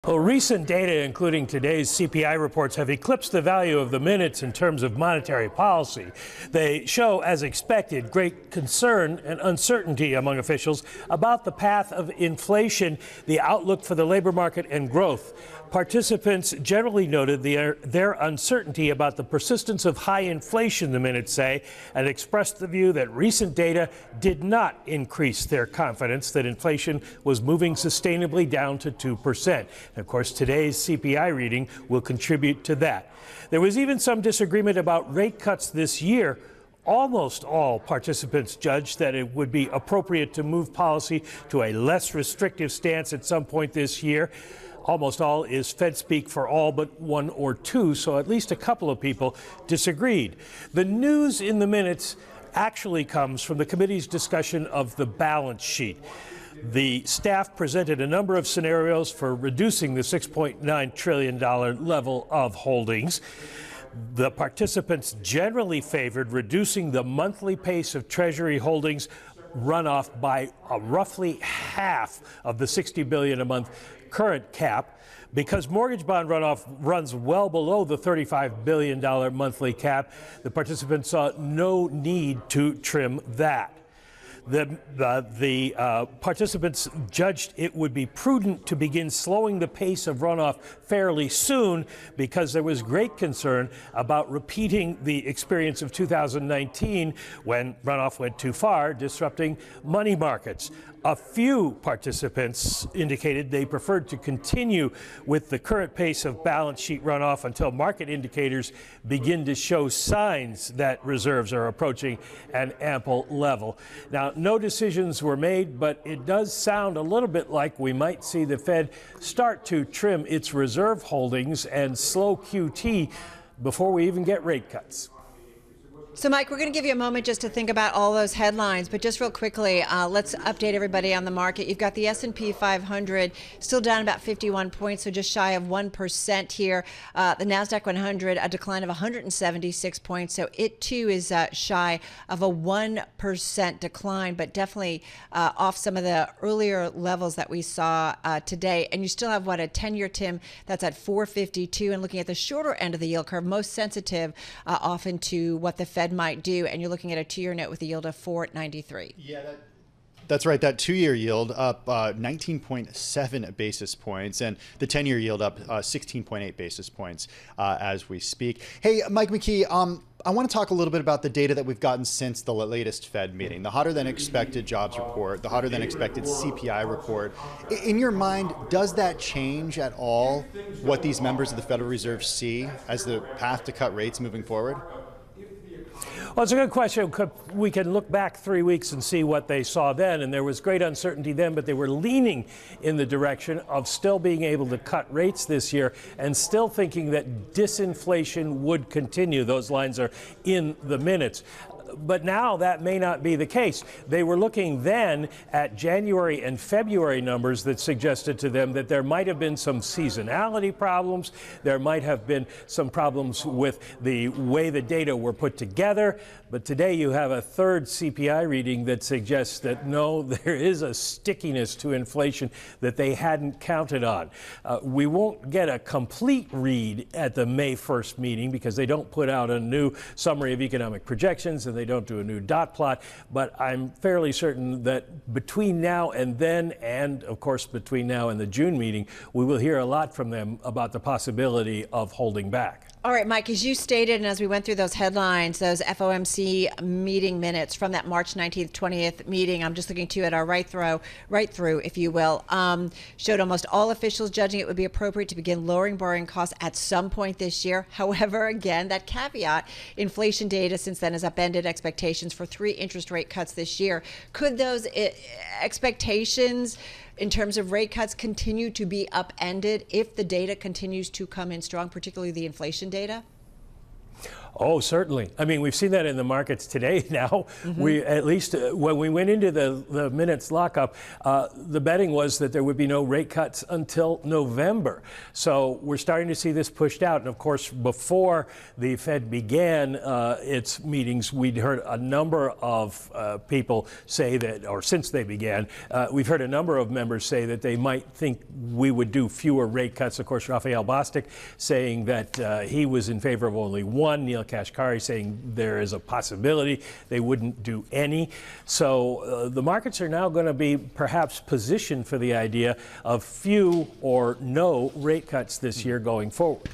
Well, recent data, including today's CPI reports, have eclipsed the value of the minutes in terms of monetary policy. They show, as expected, great concern and uncertainty among officials about the path of inflation, the outlook for the labor market, and growth. Participants generally noted their uncertainty about the persistence of high inflation, the minutes say, and expressed the view that recent data did not increase their confidence that inflation was moving sustainably down to 2%. And of course, today's CPI reading will contribute to that. There was even some disagreement about rate cuts this year. Almost all participants judged that it would be appropriate to move policy to a less restrictive stance at some point this year. Almost all is Fed speak for all but one or two, so at least a couple of people disagreed. The news in the minutes actually comes from the committee's discussion of the balance sheet. The staff presented a number of scenarios for reducing the $6.9 trillion level of holdings. The participants generally favored reducing the monthly pace of Treasury holdings runoff by roughly half of the $60 billion a month current cap. Because mortgage bond runoff runs well below the $35 billion monthly cap, the participants saw no need to trim that. The participants judged it would be prudent to begin slowing the pace of runoff fairly soon because there was great concern about repeating the experience of 2019 when runoff went too far, disrupting money markets. A few participants indicated they preferred to continue with the current pace of balance sheet runoff until market indicators begin to show signs that reserves are approaching an ample level. Now, no decisions were made, but it does sound a little bit like we might see the Fed start to trim its reserve holdings and slow QT before we even get rate cuts. So, Mike, we're going to give you a moment just to think about all those headlines, but just real quickly, let's update everybody on the market. You've got the S&P 500 still down about 51 points, so just shy of 1% here. The NASDAQ 100, a decline of 176 points, so it too is shy of a 1% decline, but definitely off some of the earlier levels that we saw today. And you still have, what, a 10-year TIM that's at 452, and looking at the shorter end of the yield curve, most sensitive often to what the Fed might do, and you're looking at a 2-year note with a yield of 4.93. Yeah, that's right. That 2-year yield up 19.7 basis points, and the 10-year yield up 16.8 basis points as we speak. Hey, Mike McKee, I want to talk a little bit about the data that we've gotten since the latest Fed meeting, the hotter than expected jobs report, the hotter than expected CPI report. In your mind, does that change at all what these members of the Federal Reserve see as the path to cut rates moving forward? Well, it's a good question. We can look back 3 weeks and see what they saw then, and there was great uncertainty then, but they were leaning in the direction of still being able to cut rates this year and still thinking that disinflation would continue. Those lines are in the minutes. But now that may not be the case. They were looking then at January and February numbers that suggested to them that there might have been some seasonality problems. There might have been some problems with the way the data were put together. But today you have a third CPI reading that suggests that no, there is a stickiness to inflation that they hadn't counted on. We won't get a complete read at the May 1st meeting because they don't put out a new summary of economic projections and they don't do a new dot plot, but I'm fairly certain that between now and then, and of course between now and the June meeting, we will hear a lot from them about the possibility of holding back. All right, Mike, as you stated, and as we went through those headlines, those FOMC meeting minutes from that March 19th, 20th meeting, I'm just looking to at our right through, if you will, showed almost all officials judging it would be appropriate to begin lowering borrowing costs at some point this year. However, again, that caveat, inflation data since then has upended expectations for 3 interest rate cuts this year. Could those expectations in terms of rate cuts continue to be upended if the data continues to come in strong, particularly the inflation data? Oh, certainly. I mean, we've seen that in the markets today now. We, at least when we went into the minutes lockup, the betting was that there would be no rate cuts until November. So we're starting to see this pushed out. And of course, before the Fed began its meetings, we'd heard a number of people say that, or since they began, we've heard a number of members say that they might think we would do fewer rate cuts. Of course, Raphael Bostic saying that he was in favor of only one. Neil Kashkari saying there is a possibility they wouldn't do any. So the markets are now going to be perhaps positioned for the idea of few or no rate cuts this year going forward.